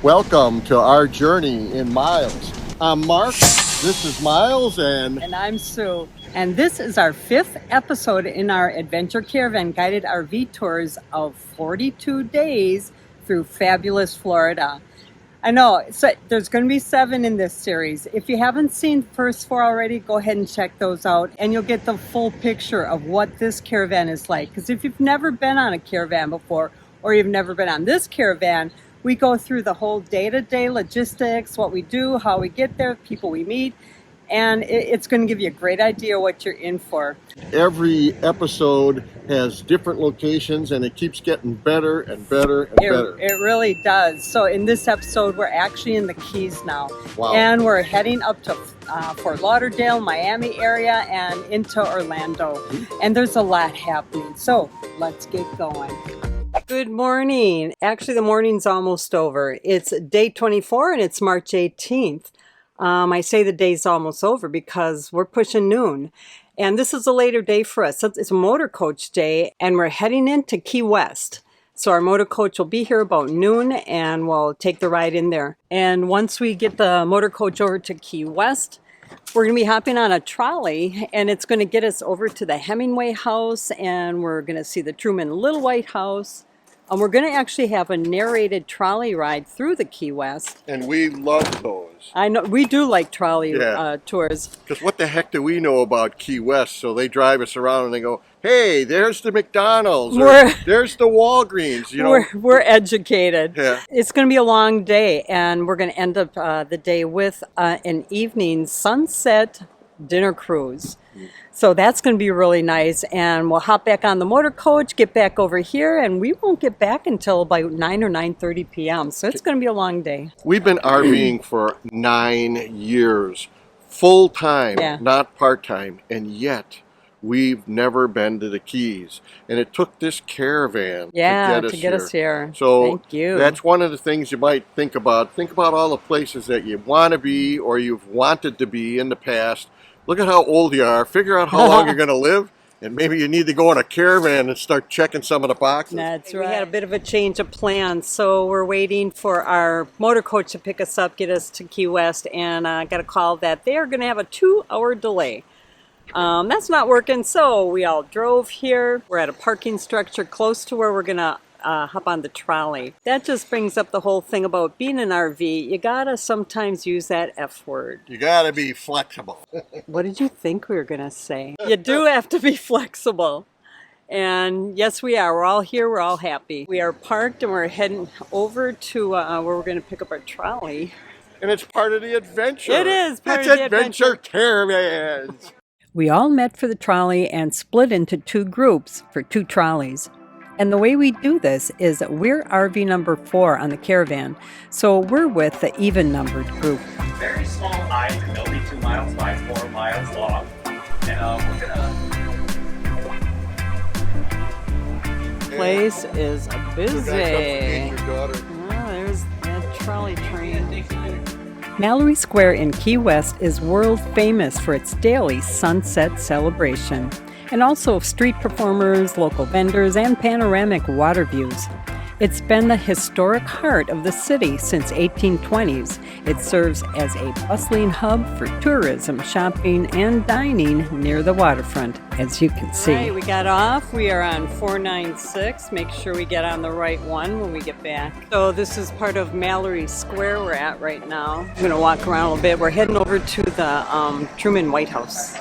Welcome to our journey in Miles. I'm Mark, this is Miles, and I'm Sue. And this is our 5th episode in our Adventure Caravan guided RV tours of 42 days through fabulous Florida. I know, so there's going to be 7 in this series. If you haven't seen the first 4 already, go ahead and check those out and you'll get the full picture of what this caravan is like. Because if you've never been on a caravan before, or you've never been on this caravan, we go through the whole day-to-day logistics, what we do, how we get there, people we meet, and it's going to give you a great idea what you're in for. every episode has different locations and it keeps getting better and better and better. It really does. So in this episode, we're actually in the Keys now. Wow. And we're heading up to Fort Lauderdale, Miami area, and into Orlando. And there's a lot happening. So let's get going. Good morning. Actually, the morning's almost over. It's day 24 and it's March 18th. I say the day's almost over because we're pushing noon. And this is a later day for us. It's a Motorcoach day and we're heading into Key West. So our Motorcoach will be here about noon and we'll take the ride in there. And once we get the Motorcoach over to Key West, we're going to be hopping on a trolley and it's going to get us over to the Hemingway House and we're going to see the Truman Little White House. And we're going to actually have a narrated trolley ride through the Key West. And we love those. I know, we do like trolley tours. Because what the heck do we know about Key West? So they drive us around and they go, hey, there's the McDonald's, or there's the Walgreens, you know. We're educated. Yeah. It's going to be a long day, and we're going to end up the day with an evening sunset dinner cruise. So that's going to be really nice, and we'll hop back on the Motorcoach, get back over here, and we won't get back until about 9 or 9:30 p.m. So it's going to be a long day. We've been RVing for 9 years, full time, not part time, and yet we've never been to the Keys. And it took this caravan to get us here. So thank you. That's one of the things you might think about. Think about all the places that you want to be or you've wanted to be in the past. Look at how old you are. Figure out how long you're going to live. And maybe you need to go on a caravan and start checking some of the boxes. That's right. We had a bit of a change of plans. So we're waiting for our Motorcoach to pick us up, get us to Key West. And I got a call that they are going to have a 2-hour delay. That's not working. So we all drove here. We're at a parking structure close to where we're going to hop on the trolley. That just brings up the whole thing about being an RV. You gotta sometimes use that F word. You gotta be flexible. What did you think we were gonna say? You do have to be flexible. And yes, we are. We're all here. We're all happy. We are parked and we're heading over to where we're gonna pick up our trolley. And it's part of the adventure. It is part of the Adventure Caravans. We all met for the trolley and split into 2 groups for 2 trolleys. And the way we do this is we're RV number 4 on the caravan, so we're with the even-numbered group. Very small island, only 2 miles by 4 miles long. And we're gonna... Place is busy. Oh, there's that trolley train. Mallory Square in Key West is world famous for its daily sunset celebration, and also street performers, local vendors, and panoramic water views. It's been the historic heart of the city since 1820s. It serves as a bustling hub for tourism, shopping, and dining near the waterfront, as you can see. Right, we got off. We are on 496. Make sure we get on the right one when we get back. So this is part of Mallory Square we're at right now. I'm going to walk around a little bit. We're heading over to the Truman White House.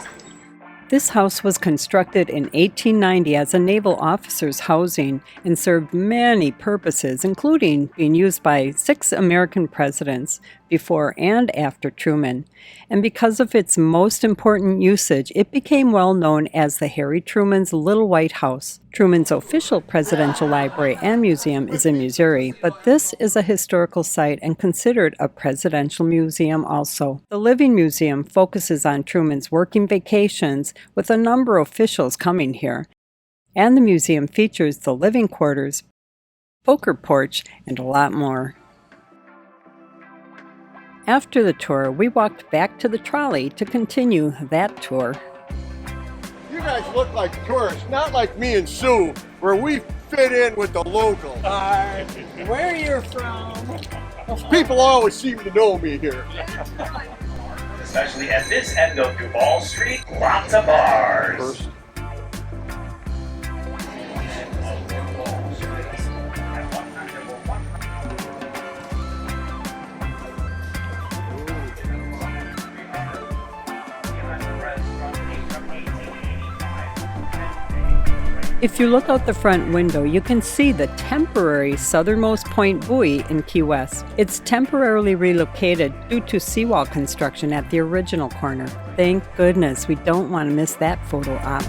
This house was constructed in 1890 as a naval officer's housing and served many purposes, including being used by 6 American presidents before and after Truman. And because of its most important usage, it became well known as the Harry Truman's Little White House. Truman's official presidential library and museum is in Missouri, but this is a historical site and considered a presidential museum also. The Living Museum focuses on Truman's working vacations, with a number of officials coming here. And the museum features the living quarters, poker porch, and a lot more. After the tour, we walked back to the trolley to continue that tour. You guys look like tourists, not like me and Sue, where we fit in with the locals. Where you're from? People always seem to know me here. Especially at this end of Duval Street, lots of bars. First. If you look out the front window, you can see the temporary Southernmost Point Buoy in Key West. It's temporarily relocated due to seawall construction at the original corner. Thank goodness, we don't want to miss that photo op.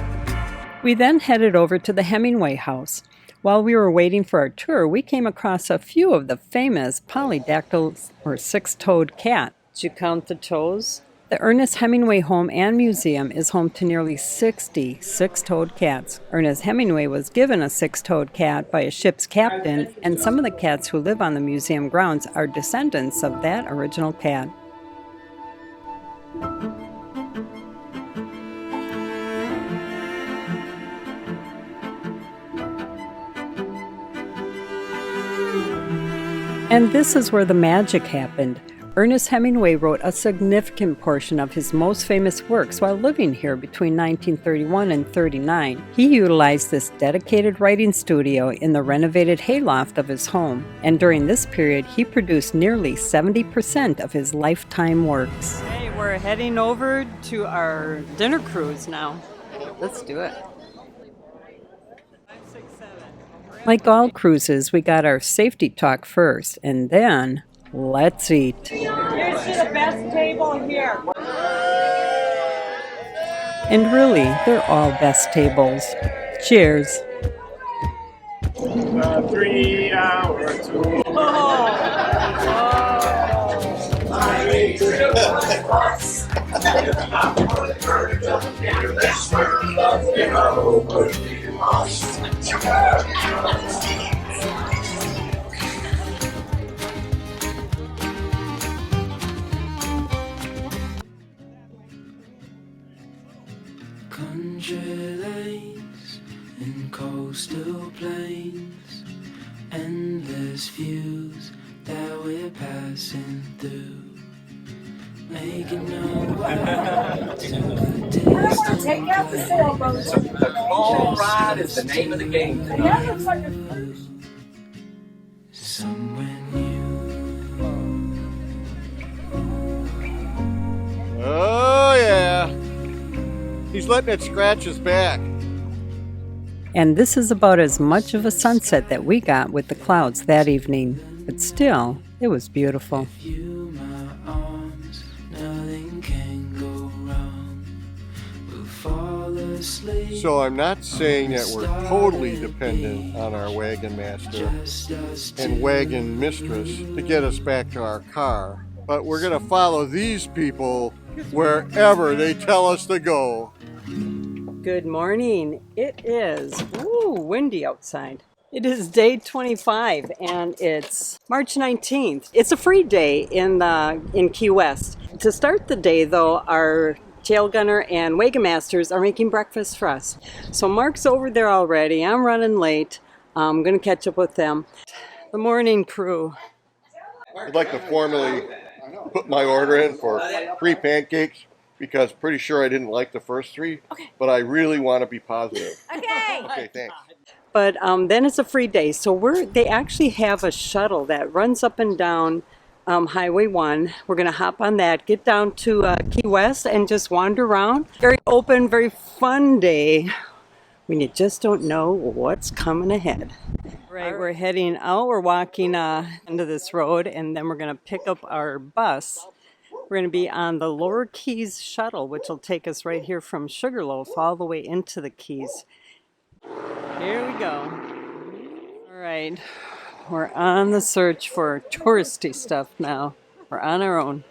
We then headed over to the Hemingway House. While we were waiting for our tour, we came across a few of the famous polydactyls or six-toed cat. Did you count the toes? The Ernest Hemingway Home and Museum is home to nearly 60 six-toed cats. Ernest Hemingway was given a six-toed cat by a ship's captain, and some of the cats who live on the museum grounds are descendants of that original cat. And this is where the magic happened. Ernest Hemingway wrote a significant portion of his most famous works while living here between 1931 and 39. He utilized this dedicated writing studio in the renovated hayloft of his home, and during this period he produced nearly 70% of his lifetime works. Hey, we're heading over to our dinner cruise now. Let's do it. Like all cruises, we got our safety talk first, and then let's eat. Here's to the best table here. And really, they're all best tables. Cheers. 3 hours. Country lanes and coastal plains, endless views that we're passing through, making no way to the distant Take out the sailboats. The Claw Ride is the name of the game. That looks like a somewhere new. Oh, yeah. He's letting it scratch his back. And this is about as much of a sunset that we got with the clouds that evening. But still, it was beautiful. You, my arms, nothing can go wrong. We'll fall asleep. So I'm not saying that we're totally dependent on our wagon master and wagon mistress to get us back to our car, but we're going to follow these people wherever they tell us to go. Good morning. It is windy outside. It is day 25 and it's March 19th. It's a free day in Key West. To start the day though, our tail gunner and wagon masters are making breakfast for us. So Mark's over there already. I'm running late. I'm going to catch up with them. The morning crew. I'd like to formally put my order in for 3 pancakes because pretty sure I didn't like the first 3, but I really want to be positive. Okay, thanks. But then it's a free day. So they actually have a shuttle that runs up and down Highway 1. We're going to hop on that, get down to Key West and just wander around. Very open, very fun day when you just don't know what's coming ahead. Right, we're heading out. We're walking into this road and then we're going to pick up our bus. We're going to be on the Lower Keys Shuttle, which will take us right here from Sugarloaf all the way into the Keys. Here we go. All right, we're on the search for touristy stuff now. We're on our own.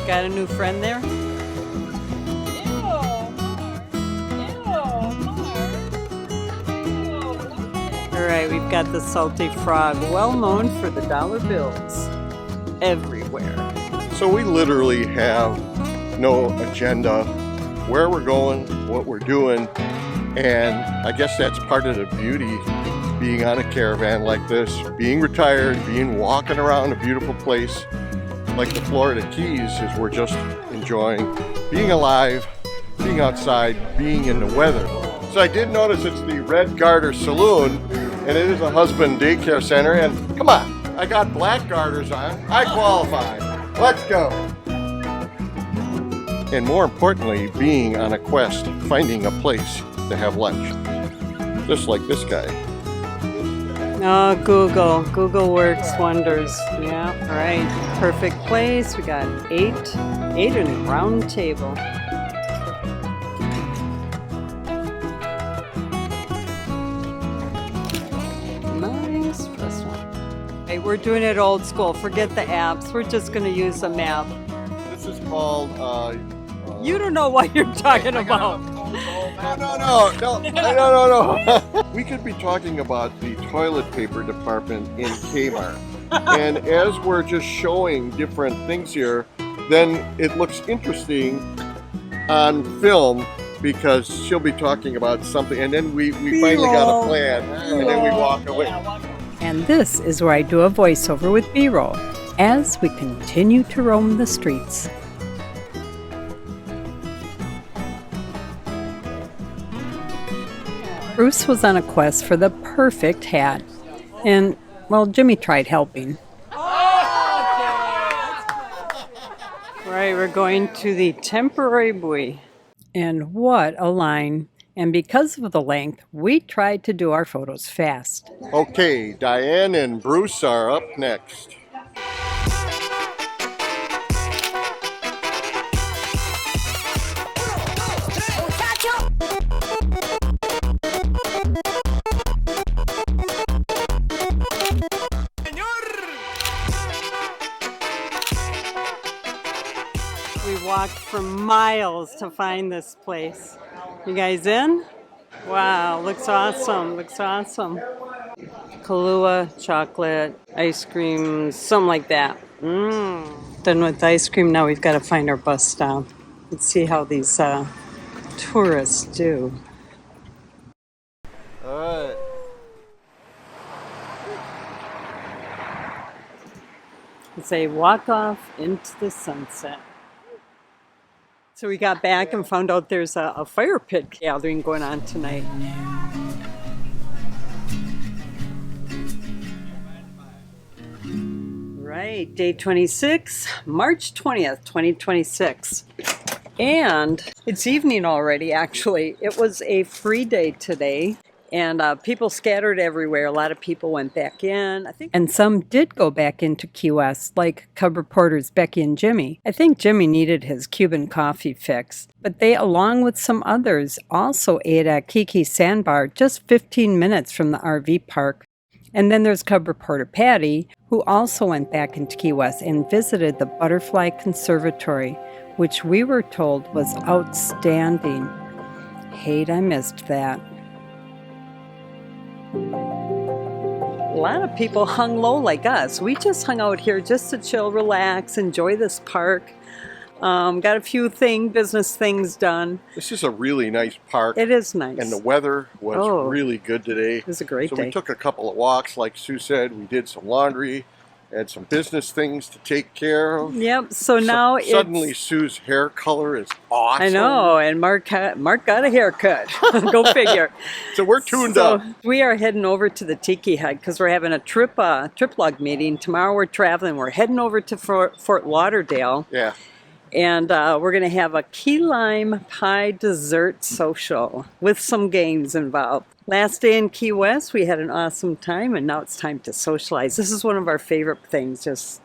Got a new friend there? All right, we've got the Salty Frog, well known for the dollar bills everywhere. So we literally have no agenda, where we're going, what we're doing, and I guess that's part of the beauty being on a caravan like this, being retired, walking around a beautiful place like the Florida Keys, is we're just enjoying being alive, being outside, being in the weather. So I did notice it's the Red Garter Saloon, and it is a husband daycare center, and come on, I got black garters on, I qualify, let's go. And more importantly, being on a quest, finding a place to have lunch, just like this guy. Oh, Google works wonders. Yeah, right. Perfect place. We got eight in a round table. Nice restaurant. Hey, we're doing it old school. Forget the apps. We're just going to use a map. This is called, You don't know what you're talking about. No. We could be talking about the toilet paper department in Kmart. And as we're just showing different things here, then it looks interesting on film because she'll be talking about something, and then we finally got a plan, and then we walk away. And this is where I do a voiceover with B-roll as we continue to roam the streets. Bruce was on a quest for the perfect hat, and, well, Jimmy tried helping. Right, we're going to the temporary buoy. And what a line. And because of the length, we tried to do our photos fast. Okay, Diane and Bruce are up next. We walked for miles to find this place. You guys in? Wow, looks awesome, Kahlua, chocolate, ice cream, something like that. Done with ice cream, now we've got to find our bus stop. Let's see how these tourists do. All right. It's a walk off into the sunset. So we got back and found out there's a fire pit gathering going on tonight. Right, day 26, March 20th, 2026. And it's evening already, actually. It was a free day today. And people scattered everywhere. A lot of people went back in, I think. And some did go back into Key West, like Cub reporters Becky and Jimmy. I think Jimmy needed his Cuban coffee fix. But they, along with some others, also ate at Kiki's Sandbar, just 15 minutes from the RV park. And then there's Cub reporter Patty, who also went back into Key West and visited the Butterfly Conservatory, which we were told was outstanding. Hate I missed that. A lot of people hung low like us. We just hung out here just to chill, relax, enjoy this park. Got a few business things done. This is a really nice park. It is nice. And the weather was really good today. It was a great day. So we took a couple of walks, like Sue said. We did some laundry, had some business things to take care of. Yep, so now suddenly Sue's hair color is awesome. I know, and Mark got a haircut. Go figure. So we're tuned up. We are heading over to the Tiki Hut because we're having a trip log meeting. Tomorrow we're traveling. We're heading over to Fort Lauderdale. Yeah. And we're going to have a key lime pie dessert social with some games involved. Last day in Key West, we had an awesome time, and now it's time to socialize. This is one of our favorite things, just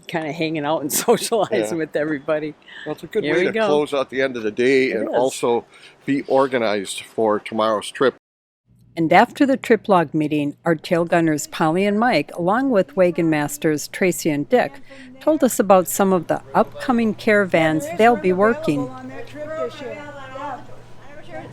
kind of hanging out and socializing with everybody. Well, it's a good way to close out the end of the day and also be organized for tomorrow's trip. And after the trip log meeting, our tail gunners Polly and Mike, along with wagon masters Tracy and Dick, told us about some of the upcoming caravans they'll be working.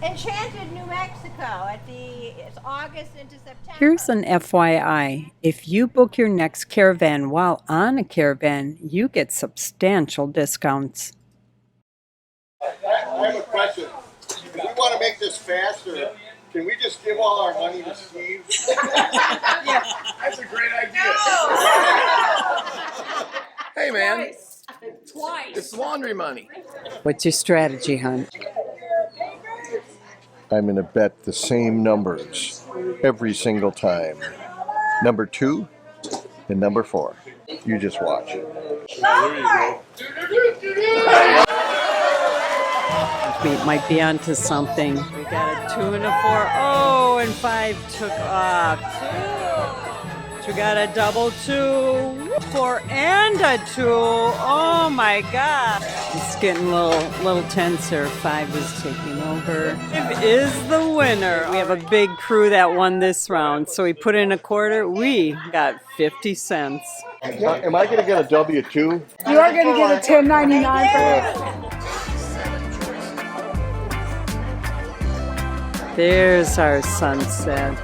Enchanted, New Mexico. It's August into September. Here's an FYI. If you book your next caravan while on a caravan, you get substantial discounts. I have a question. If we want to make this faster, can we just give all our money to Steve? That's a great idea. Hey, man. Twice. It's laundry money. What's your strategy, hon? I'm going to bet the same numbers every single time. Number 2 and number 4. You just watch it. We might be onto something. We got a 2 and a 4. Oh, and 5 took off. 2. We got a double 2. 4 and a 2. Oh my God. It's getting a little tenser. 5 is taking over. 5 is the winner. We have a big crew that won this round. So we put in a quarter. We got 50 cents. Am I going to get a W-2? You are going to get a 1099 for it. There's our sunset.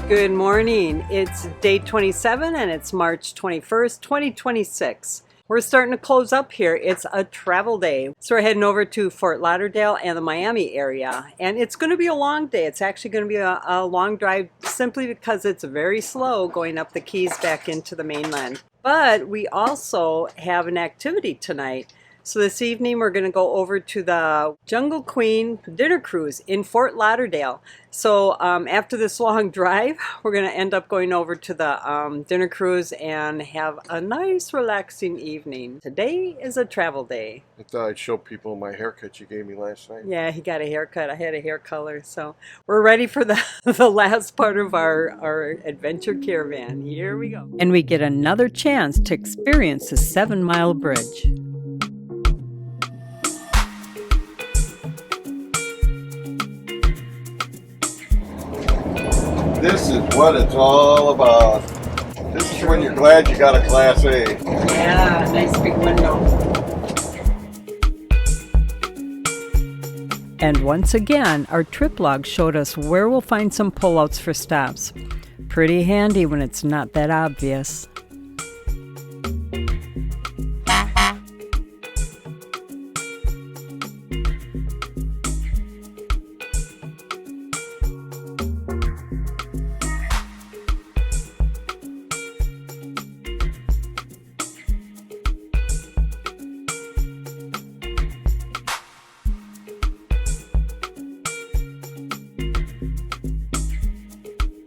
Good morning. It's day 27 and it's March 21st, 2026. We're starting to close up here. It's a travel day. So we're heading over to Fort Lauderdale and the Miami area. And it's going to be a long day. It's actually going to be a long drive simply because it's very slow going up the Keys back into the mainland. But we also have an activity tonight. So this evening we're going to go over to the Jungle Queen dinner cruise in Fort Lauderdale. So after this long drive, we're going to end up going over to the dinner cruise and have a nice relaxing evening. Today is a travel day. I thought I'd show people my haircut you gave me last night. Yeah, he got a haircut. I had a hair color. So we're ready for the last part of our adventure caravan. Here we go. And we get another chance to experience the 7-mile bridge. This is what it's all about. This is when you're glad you got a Class A. Yeah, nice big window. And once again, our trip log showed us where we'll find some pullouts for stops. Pretty handy when it's not that obvious.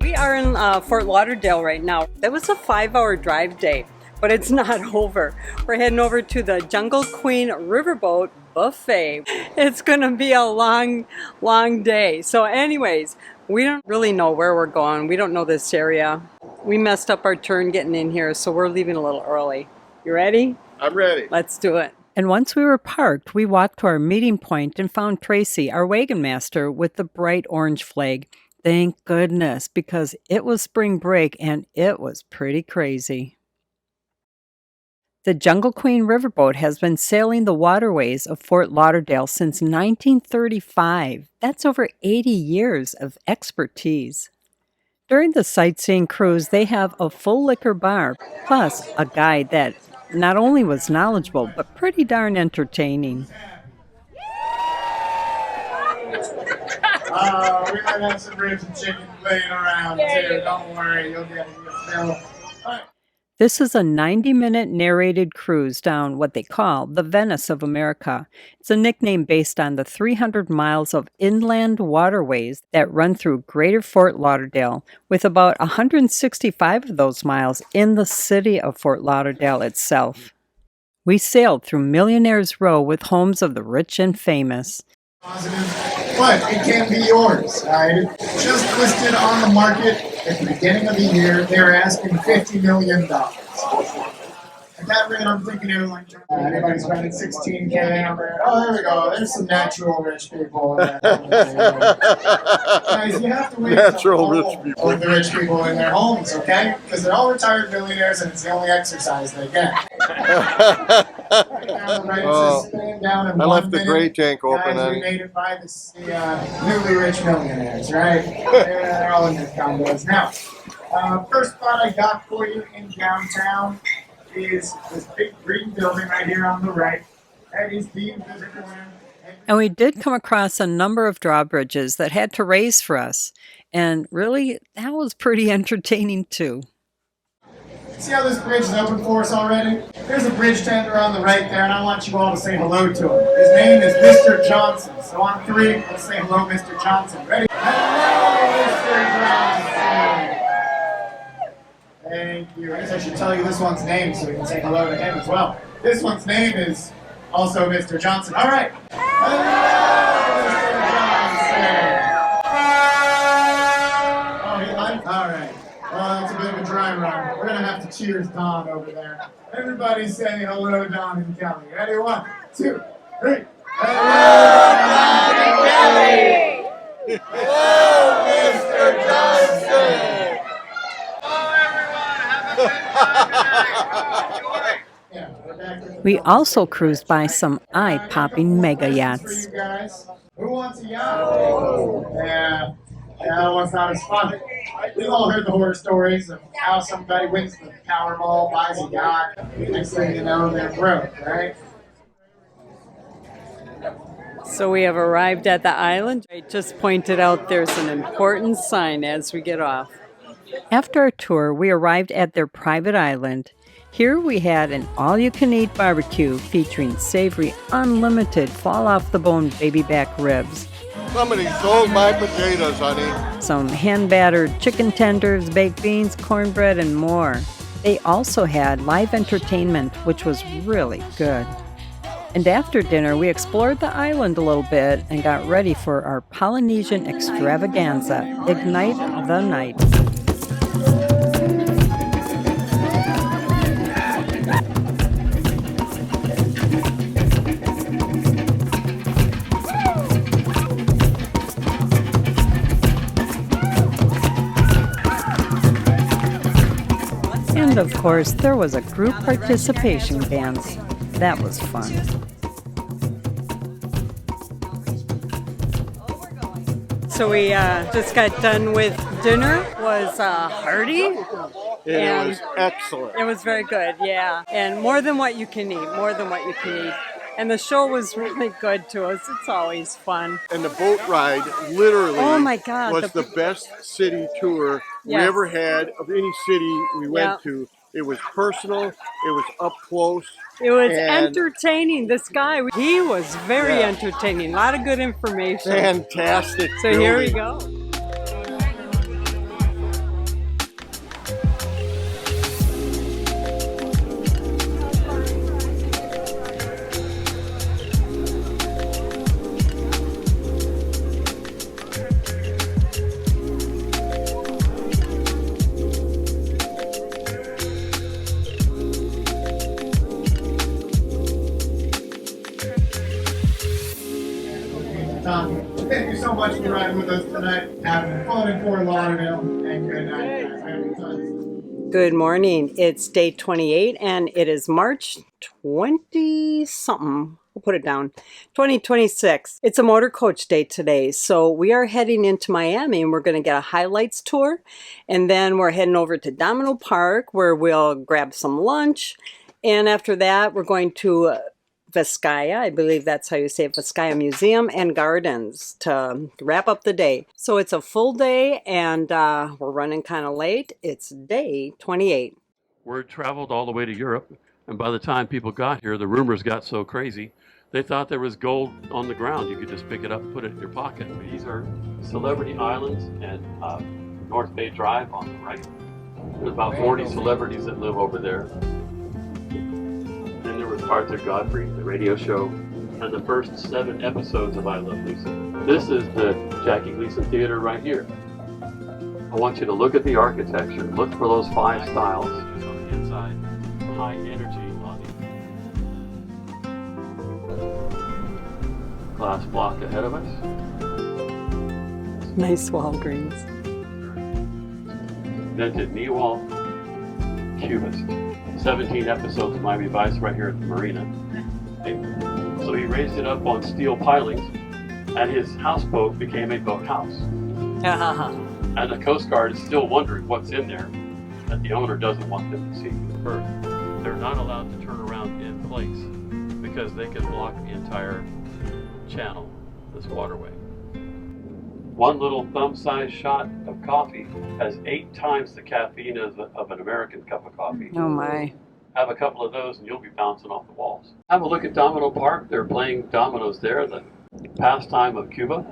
We are in Fort Lauderdale right now. That was a 5-hour drive day, but it's not over. We're heading over to the Jungle Queen Riverboat buffet. It's gonna be a long day. So anyways, we don't really know where we're going. We don't know this area. We messed up our turn getting in here, so we're leaving a little early. You ready? I'm ready. Let's do it. And once we were parked, we walked to our meeting point and found Tracy, our wagon master, with the bright orange flag. Thank goodness, because it was spring break and it was pretty crazy. The Jungle Queen Riverboat has been sailing the waterways of Fort Lauderdale since 1935. That's over 80 years of expertise. During the sightseeing cruise, they have a full liquor bar, plus a guide that not only was knowledgeable, but pretty darn entertaining. We might have some ribs and chicken laying around too. Don't worry, you'll get a fill. This is a 90-minute narrated cruise down what they call the Venice of America. It's a nickname based on the 300 miles of inland waterways that run through Greater Fort Lauderdale, with about 165 of those miles in the city of Fort Lauderdale itself. We sailed through Millionaire's Row with homes of the rich and famous. Positive, but it can be yours. Just listed on the market at the beginning of the year. They're asking $50 million. At that rate, I'm thinking airline. Everybody's spending $16K on there. Oh, there we go. There's some natural rich people. In there. Guys, you have to wait Natural rich people. with the rich people in their homes, okay? Because they're all retired millionaires, and it's the only exercise they get. Down the right, it says stand down in I 1 left the minute. gray tank open. Guys, we made it by the newly rich millionaires, right? They're all in their condos now. First spot I got for you in downtown is this big green building right here on the right. That is the Invisible One. And we did come across a number of drawbridges that had to race for us. And really, that was pretty entertaining too. See how this bridge is open for us already? There's a bridge tender on the right there, and I want you all to say hello to him. His name is Mr. Johnson. So on 3, let's say hello, Mr. Johnson. Ready? Hello, Mr. Johnson. Thank you. I guess I should tell you this one's name so we can say hello to him as well. This one's name is also Mr. Johnson. All right. Hello, Mr. Johnson. Oh, he liked? All right. Well, that's a bit of a dry run. We're going to have to cheers Don over there. Everybody say hello, Don and Kelly. Ready? 1, 2, 3. Hello, Don and Kelly! Hello, Mr. Johnson! Hello, everyone. Have a good time tonight. Yeah, we're back with the We also cruised by some eye-popping mega yachts. For you guys. Who wants a yacht? Yeah, that one's not as fun. We've all heard the horror stories of how somebody wins the Powerball, buys a yacht. Next thing you know, they're broke, right? So we have arrived at the island. I just pointed out there's an important sign as we get off. After our tour, we arrived at their private island. Here we had an all-you-can-eat barbecue featuring savory, unlimited, fall-off-the-bone baby back ribs, Somebody sold my potatoes, honey. some hand-battered chicken tenders, baked beans, cornbread, and more. They also had live entertainment, which was really good. And after dinner, we explored the island a little bit and got ready for our Polynesian extravaganza, Ignite the Night. And of course, there was a group participation dance. That was fun. So we just got done with dinner. It was hearty. It was excellent. It was very good, yeah. And more than what you can eat, more than what you can eat. And the show was really good to us. It's always fun. And the boat ride literally Oh my God, was the best city tour we Yes. ever had of any city we went Yeah. to. It was personal. It was up close. It was And- entertaining. This guy, he was very Yeah. entertaining. A lot of good information. Fantastic. So here we building. go. Tom, thank you so much for riding with us tonight. Having fun in Fort Lauderdale, and good night, guys. Have fun. Good morning. It's day 28 and it is March 20-something. We'll put it down. 2026. It's a Motorcoach day today. So we are heading into Miami and we're going to get a highlights tour. And then we're heading over to Domino Park where we'll grab some lunch. And after that, we're going to Vizcaya, I believe that's how you say it, Vizcaya Museum and Gardens to wrap up the day. So it's a full day and we're running kind of late. It's day 28. Word traveled all the way to Europe, and by the time people got here, the rumors got so crazy, they thought there was gold on the ground. You could just pick it up and put it in your pocket. These are Celebrity Islands and North Bay Drive on the right. There's about 40 celebrities that live over there. Then there was Arthur Godfrey, the radio show, and the first 7 episodes of I Love Lucy. This is the Jackie Gleason Theater right here. I want you to look at the architecture. Look for those 5 styles. On the inside, high energy lobby. Glass block ahead of us. Nice Walgreens. Vented knee wall. cubist. 17 episodes of Miami Vice right here at the marina. So he raised it up on steel pilings, and his houseboat became a boathouse. And the Coast Guard is still wondering what's in there that the owner doesn't want them to see. First, they're not allowed to turn around in place because they can block the entire channel, this waterway. One little thumb-sized shot of coffee has 8 times the caffeine of an American cup of coffee. Oh my. Have a couple of those and you'll be bouncing off the walls. Have a look at Domino Park. They're playing dominoes there, the pastime of Cuba.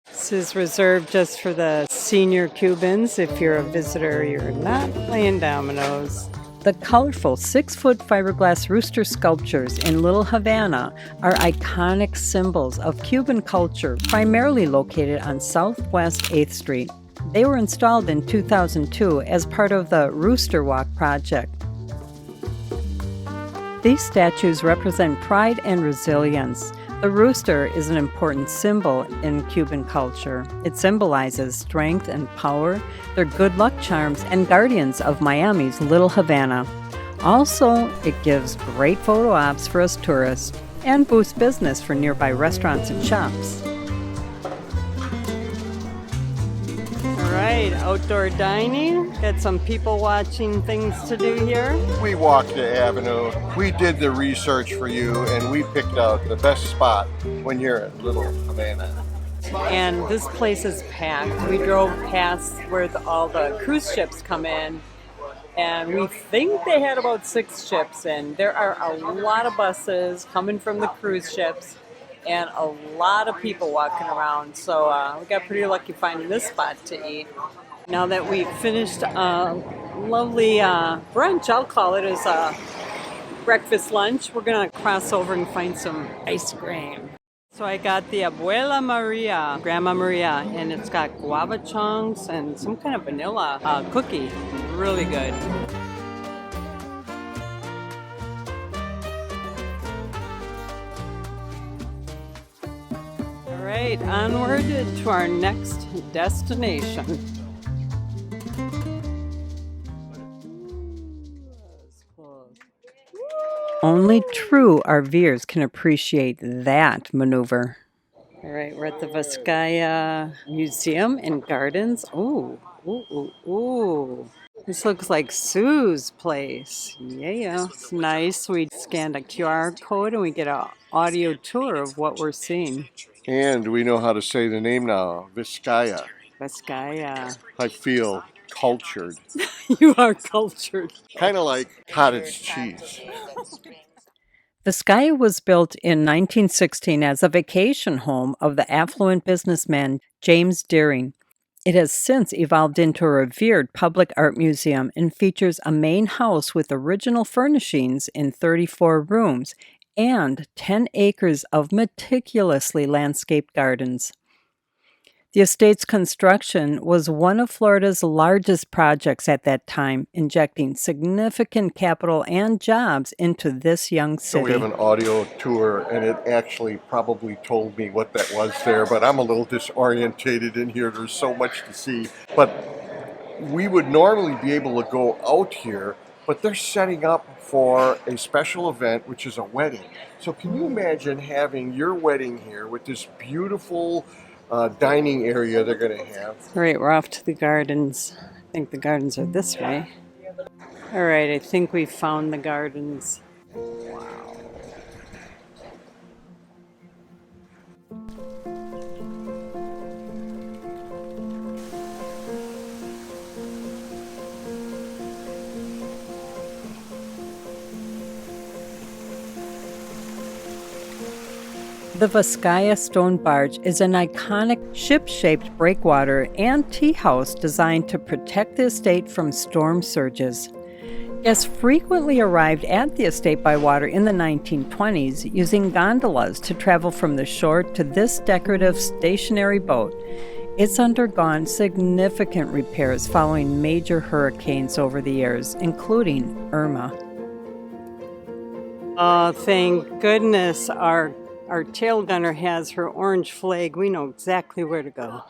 This is reserved just for the senior Cubans. If you're a visitor, you're not playing dominoes. The colorful 6-foot fiberglass rooster sculptures in Little Havana are iconic symbols of Cuban culture, primarily located on Southwest 8th Street. They were installed in 2002 as part of the Rooster Walk project. These statues represent pride and resilience. The rooster is an important symbol in Cuban culture. It symbolizes strength and power. They're good luck charms and guardians of Miami's Little Havana. Also, it gives great photo ops for us tourists and boosts business for nearby restaurants and shops. All right, outdoor dining. Got some people watching things to do here. We walked the avenue, we did the research for you, and we picked out the best spot when you're at Little Havana. And this place is packed. We drove past where all the cruise ships come in, and we think they had about 6 ships in. There are a lot of buses coming from the cruise ships and a lot of people walking around. So we got pretty lucky finding this spot to eat. Now that we've finished a lovely brunch, I'll call it, as a breakfast lunch, we're gonna cross over and find some ice cream. So I got the Abuela Maria, Grandma Maria, and it's got guava chunks and some kind of vanilla cookie. Really good. All right, onward to our next destination. Only true RVers can appreciate that maneuver. All right, we're at the Vizcaya Museum and Gardens. Ooh, ooh, ooh, ooh. This looks like Sue's place. Yeah, it's nice. We scanned a QR code and we get an audio tour of what we're seeing. And we know how to say the name now, Vizcaya. Vizcaya. I feel cultured. You are cultured. Kind of like cottage cheese. Vizcaya was built in 1916 as a vacation home of the affluent businessman James Deering. It has since evolved into a revered public art museum and features a main house with original furnishings in 34 rooms and 10 acres of meticulously landscaped gardens. The estate's construction was one of Florida's largest projects at that time, injecting significant capital and jobs into this young city. So we have an audio tour, and it actually probably told me what that was there, but I'm a little disorientated in here. There's so much to see. But we would normally be able to go out here, but they're setting up for a special event, which is a wedding. So can you imagine having your wedding here with this beautiful dining area they're going to have? All right, we're off to the gardens. I think the gardens are this way. All right, I think we found the gardens. The Vizcaya stone barge is an iconic ship-shaped breakwater and tea house designed to protect the estate from storm surges. Guests frequently arrived at the estate by water in the 1920s using gondolas to travel from the shore to this decorative stationary boat. It's undergone significant repairs following major hurricanes over the years, including Irma. Oh, thank goodness our tail gunner has her orange flag. We know exactly where to go.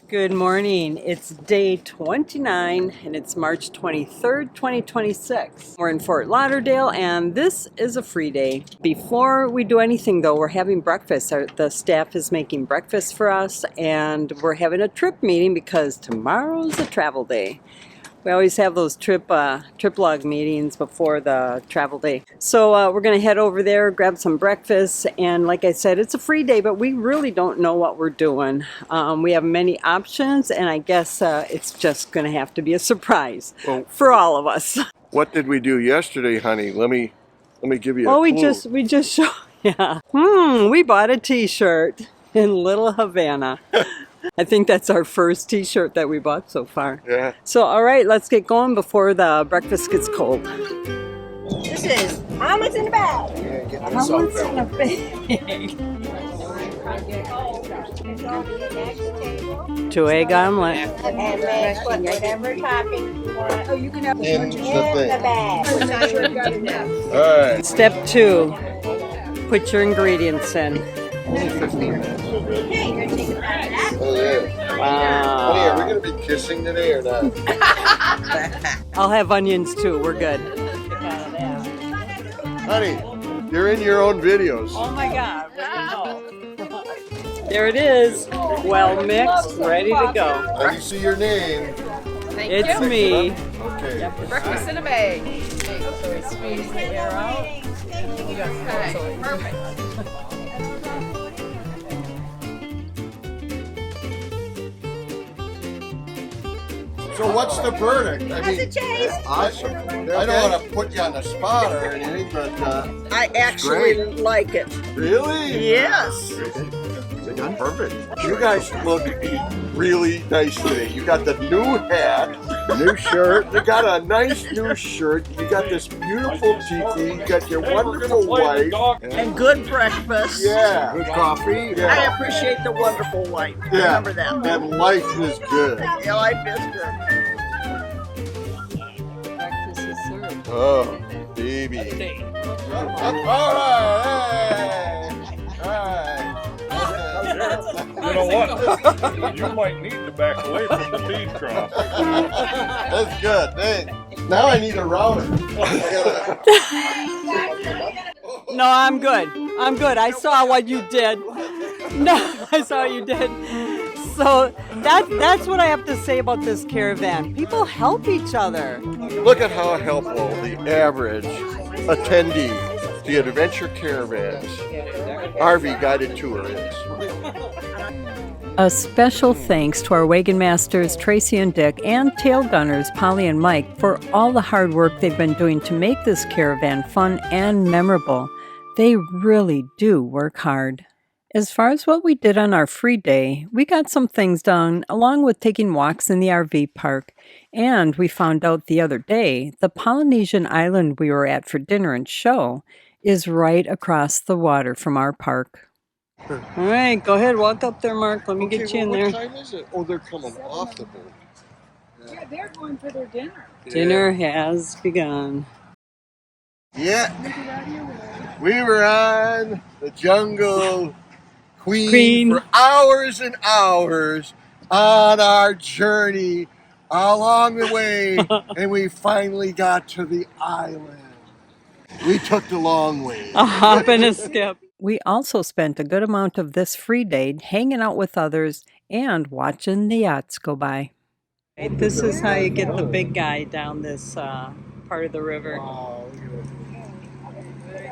Good morning. It's day 29 and it's March 23rd, 2026. We're in Fort Lauderdale and this is a free day. Before we do anything though, we're having breakfast. The staff is making breakfast for us and we're having a trip meeting because tomorrow's a travel day. We always have those trip log meetings before the travel day. So we're going to head over there, grab some breakfast, and like I said, it's a free day, but we really don't know what we're doing. We have many options, and I guess it's just going to have to be a surprise for all of us. What did we do yesterday, honey? Let me give you a clue. we just show, yeah. We bought a t-shirt in Little Havana. I think that's our first t-shirt that we bought so far. Yeah. So, all right, let's get going before the breakfast gets cold. This is omelets in the bag. Yeah, get this Omelets out in a bag. There's only an extra table. 2 egg omelet. And then put whatever topping you want Oh, you can have in in the the thing. bag. I'm not sure you got enough. All right. Step 2, put your ingredients in. Only 15 minutes. Okay, you're gonna take a bite of that. Oh, yeah. Wow. Honey, are we going to be kissing today or not? I'll have onions too, we're good. Honey, you're in your own videos. Oh my God, there it is, well mixed, ready to go. Let me see your name. It's me. Okay. Breakfast in a bag. Squeeze the air out. Okay, perfect. So what's the verdict? I How's mean, it taste? awesome. I don't want to put you on the spot or anything, but I actually great. like it. really? Yes. Perfect. You guys look really nice today. You got the new hat, new shirt. You got a nice new shirt. You got this beautiful tiki. You got your wonderful wife. And good breakfast. Yeah. Good coffee. I Yeah. appreciate the wonderful wife. Yeah. Remember that. And life is good. Yeah, life is good. Breakfast is served. Oh, baby. All right. All right. You know what? You might need to back away from the feed trough. That's good. Thanks. Now I need a router. No, I'm good. I'm good. I saw what you did. No, I saw what you did. So that's what I have to say about this caravan. People help each other. Look at how helpful the average attendee, the Adventure Caravans RV guided tour is. A special thanks to our wagon masters Tracy and Dick and tail gunners Polly and Mike for all the hard work they've been doing to make this caravan fun and memorable. They really do work hard. As far as what we did on our free day, we got some things done along with taking walks in the RV park. And we found out the other day the Polynesian island we were at for dinner and show is right across the water from our park. All right, go ahead, walk up there, Mark. Let me get you in there. What time is it? Oh, they're coming off the boat. Yeah, they're going for their dinner. Dinner has begun. Yeah. We were on the Jungle Queen for hours and hours on our journey along the way, and we finally got to the island. We took the long way. A hop and a skip. We also spent a good amount of this free day hanging out with others and watching the yachts go by. This is how you get the big guy down this part of the river. Wow,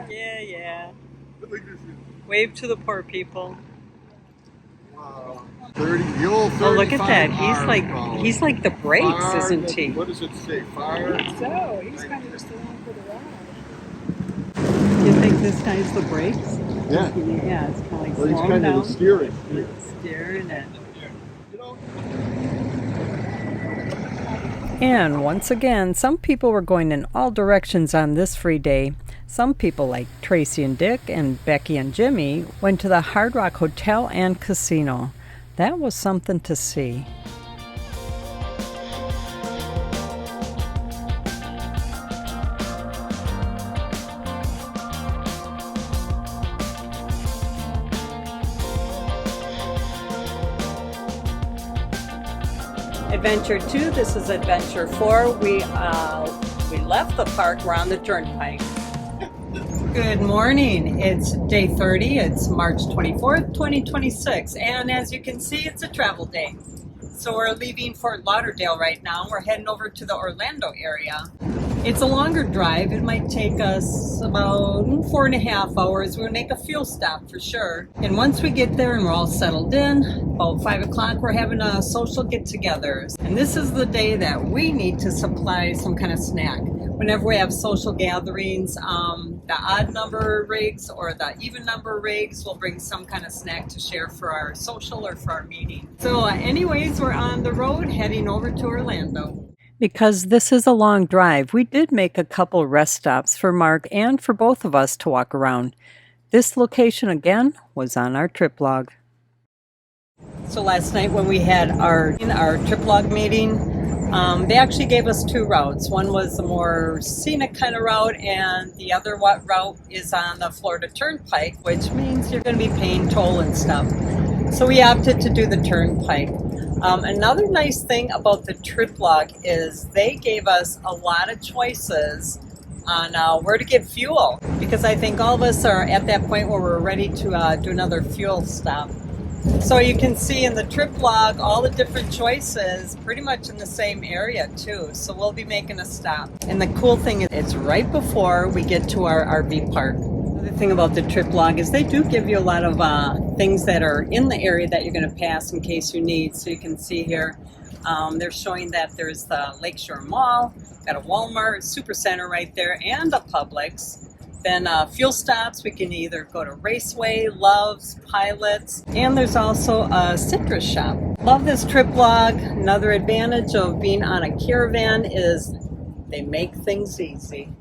Yeah. Wave to the poor people. wow. 30, the old 35 Oh, look at that. R He's like the brakes, Fire, isn't he? What does it say? Fire? So, he's kind of just along for the ride. You think this guy's the brakes? Yeah. Yeah, it's kind of like Well, he's slowing kind down. of the steering. Steering it. And once again, some people were going in all directions on this free day. Some people like Tracy and Dick and Becky and Jimmy went to the Hard Rock Hotel and Casino. That was something to see. Adventure 2, this is Adventure 4. We left the park, we're on the turnpike. Good morning, it's day 30, it's March 24th, 2026, and as you can see, it's a travel day. So we're leaving Fort Lauderdale right now, we're heading over to the Orlando area. It's a longer drive, it might take us about 4.5 hours. We'll make a fuel stop for sure. And once we get there and we're all settled in, about 5 o'clock, we're having a social get-together. And this is the day that we need to supply some kind of snack. Whenever we have social gatherings, the odd number rigs or the even number rigs will bring some kind of snack to share for our social or for our meeting. So anyways, we're on the road heading over to Orlando. Because this is a long drive, we did make a couple rest stops for Mark and for both of us to walk around. This location again was on our trip log. So last night when we had our trip log meeting, they actually gave us 2 routes. One was the more scenic kind of route, and the other route is on the Florida Turnpike, which means you're going to be paying toll and stuff. So we opted to do the Turnpike. Another nice thing about the trip log is they gave us a lot of choices on where to get fuel, because I think all of us are at that point where we're ready to do another fuel stop. So you can see in the trip log all the different choices pretty much in the same area too. So we'll be making a stop. And the cool thing is it's right before we get to our RV park. The thing about the trip log is they do give you a lot of things that are in the area that you're going to pass in case you need. So you can see here, they're showing that there's the Lakeshore Mall, got a Walmart, Supercenter right there, and a Publix. Then fuel stops, we can either go to Raceway, Love's, Pilots, and there's also a citrus shop. Love this trip log. Another advantage of being on a caravan is they make things easy.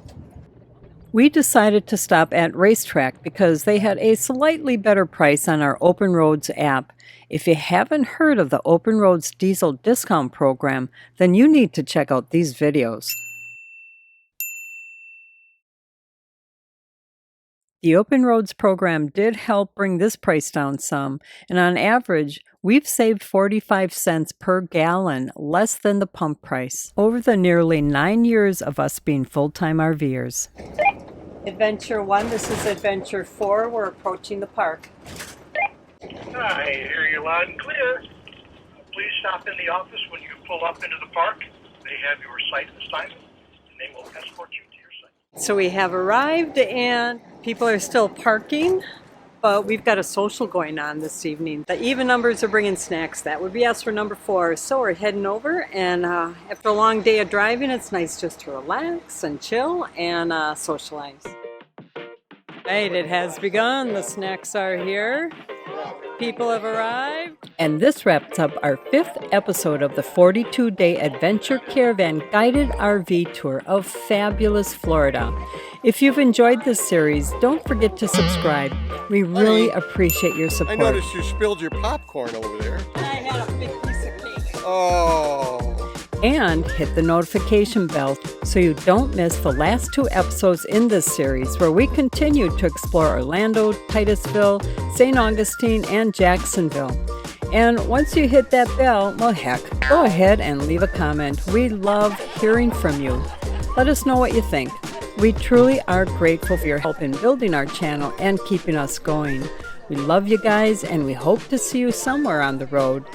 We decided to stop at Racetrack because they had a slightly better price on our Open Roads app. If you haven't heard of the Open Roads Diesel Discount Program, then you need to check out these videos. The Open Roads program did help bring this price down some, and on average, we've saved 45 cents per gallon, less than the pump price, over the nearly 9 years of us being full-time RVers. Adventure 1, this is Adventure 4, we're approaching the park. I hear you loud and clear. Please stop in the office when you pull up into the park. They have your site assignment, and they will escort you to your site. So we have arrived, and people are still parking, but we've got a social going on this evening. The even numbers are bringing snacks. That would be us for number 4. So we're heading over, and after a long day of driving, it's nice just to relax and chill and socialize. Right, it has begun. The snacks are here. People have arrived. And this wraps up our 5th episode of the 42-day Adventure Caravan guided RV tour of fabulous Florida. If you've enjoyed this series, don't forget to subscribe. We really appreciate your support. I noticed you spilled your popcorn over there. I had a big piece of cake. Oh. And hit the notification bell so you don't miss the last 2 episodes in this series where we continue to explore Orlando, Titusville, St. Augustine, and Jacksonville. And once you hit that bell, well heck, go ahead and leave a comment. We love hearing from you. Let us know what you think. We truly are grateful for your help in building our channel and keeping us going. We love you guys, and we hope to see you somewhere on the road.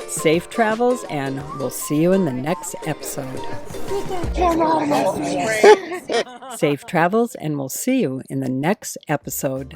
Safe travels, and we'll see you in the next episode. Safe travels, and we'll see you in the next episode.